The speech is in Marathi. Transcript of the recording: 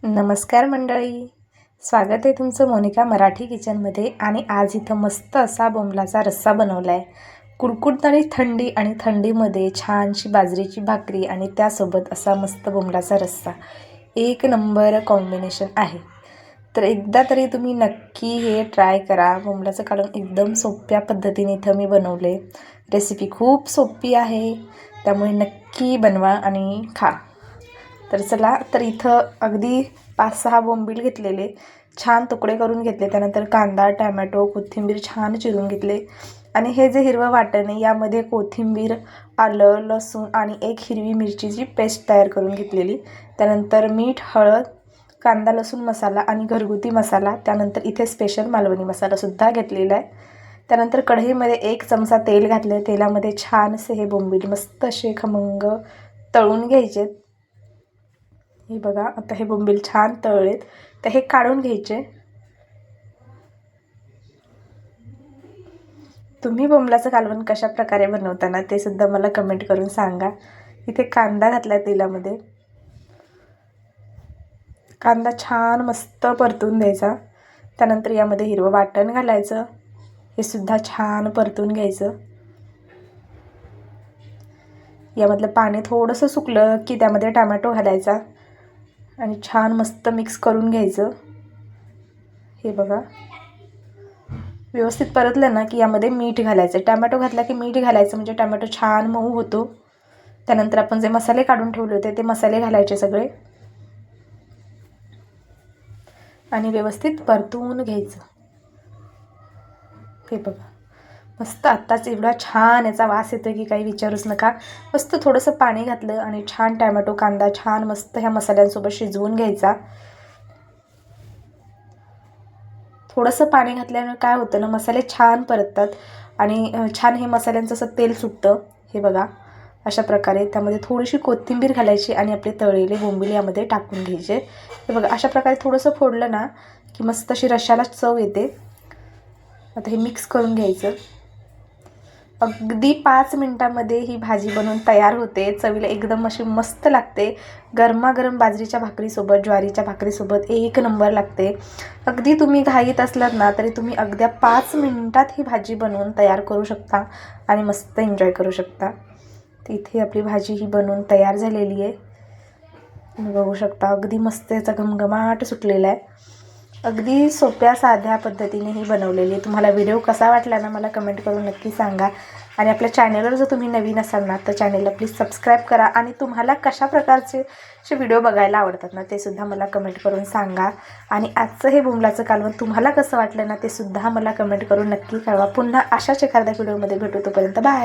नमस्कार मंडळी, स्वागत आहे तुमचं मोनिका मराठी किचनमध्ये. आणि आज इथं मस्त असा बोंबलाचा रस्सा बनवला आहे. कुडकुडणारी थंडी आणि थंडीमध्ये छानशी बाजरीची भाकरी आणि त्यासोबत असा मस्त बोंबलाचा रस्सा, एक नंबर कॉम्बिनेशन आहे. तर एकदा तरी तुम्ही नक्की हे ट्राय करा. बोंबलाचं कालवण एकदम सोप्या पद्धतीने इथं मी बनवले. रेसिपी खूप सोपी आहे, त्यामुळे नक्की बनवा आणि खा. तर चला, तर इथं अगदी 5-6 बोंबील घेतलेले, छान तुकडे करून घेतले. त्यानंतर कांदा, टॅमॅटो, कोथिंबीर छान चिरून घेतले. आणि हे जे हिरवं वाटण आहे यामध्ये कोथिंबीर, आलं, लसूण आणि एक हिरवी मिरचीची पेस्ट तयार करून घेतलेली. त्यानंतर मीठ, हळद, कांदा लसूण मसाला आणि घरगुती मसाला. त्यानंतर इथे स्पेशल मालवणी मसालासुद्धा घेतलेला आहे. त्यानंतर कढईमध्ये 1 चमचा तेल घातले. तेलामध्ये छानसे हे बोंबील मस्त असे खमंग तळून घ्यायचे. हे बघा, आता हे बोंबील छान तळलेत, तर हे काढून घ्यायचे. तुम्ही बोंबलाचं कालवण कशा प्रकारे बनवताना ते सुद्धा मला कमेंट करून सांगा. इथे कांदा घातला तेलामध्ये. कांदा छान मस्त परतून द्यायचा. त्यानंतर यामध्ये हिरवं वाटण घालायचं, हे सुद्धा छान परतून घ्यायचं. यामधलं पाणी थोडंसं सुकलं की त्यामध्ये टॅमॅटो घालायचा आणि छान मस्त मिक्स करून घ्यायचं. हे बघा, व्यवस्थित परतलं ना की यामध्ये मीठ घालायचं. टॅमॅटो घातला की मीठ घालायचं, म्हणजे टॅमॅटो छान मऊ होतो. त्यानंतर आपण जे मसाले काढून ठेवले होते ते मसाले घालायचे सगळे आणि व्यवस्थित परतून घ्यायचं. हे बघा, मस्त आत्ताच एवढा छान याचा वास येतो की काही विचारूच नका. मस्त थोडंसं पाणी घातलं आणि छान टॅमॅटो कांदा छान मस्त ह्या मसाल्यांसोबत शिजवून घ्यायचा. थोडंसं पाणी घातल्याने काय होतं ना, मसाले छान परततात आणि छान हे मसाल्यांचं असं तेल सुटतं. हे बघा, अशा प्रकारे त्यामध्ये थोडीशी कोथिंबीर घालायची आणि आपले तळलेले बोंबील यामध्ये टाकून घ्यायचे. हे बघा, अशा प्रकारे थोडंसं फोडलं ना की मस्त अशी रश्श्याला चव येते. आता हे मिक्स करून घ्यायचं. अगदी 5 मिनिटांमध्ये ही भाजी बनवून तयार होते. चवीला एकदम अशी मस्त लागते. गरमागरम बाजरीच्या भाकरीसोबत, ज्वारीच्या भाकरीसोबत एक नंबर लागते. अगदी तुम्ही घाईत असलात ना तरी तुम्ही अगदी 5 मिनिटात ही भाजी बनवून तयार करू शकता आणि मस्त एन्जॉय करू शकता. तर इथे आपली भाजी ही बनवून तयार झालेली आहे. तुम्ही बघू शकता, अगदी मस्त याचा घमघमाट सुटलेला आहे. अगदी सोप्या साध्या पद्धतीने ही बनवलेली. तुम्हाला व्हिडिओ कसा वाटला ना मला कमेंट करून नक्की सांगा. आणि आपल्या चॅनलवर जर तुम्ही नवीन असाल ना तर चॅनलला प्लीज सबस्क्राईब करा. आणि तुम्हाला कशा प्रकारचे व्हिडिओ बघायला आवडतात ना ते सुद्धा मला कमेंट करून सांगा. आणि आजचं हे बोंबलाचं कालवण तुम्हाला कसं वाटलं ना ते सुद्धा मला कमेंट करून नक्की कळवा. पुन्हा अशाच एखाद्या व्हिडिओमध्ये भेटू. तोपर्यंत बाय.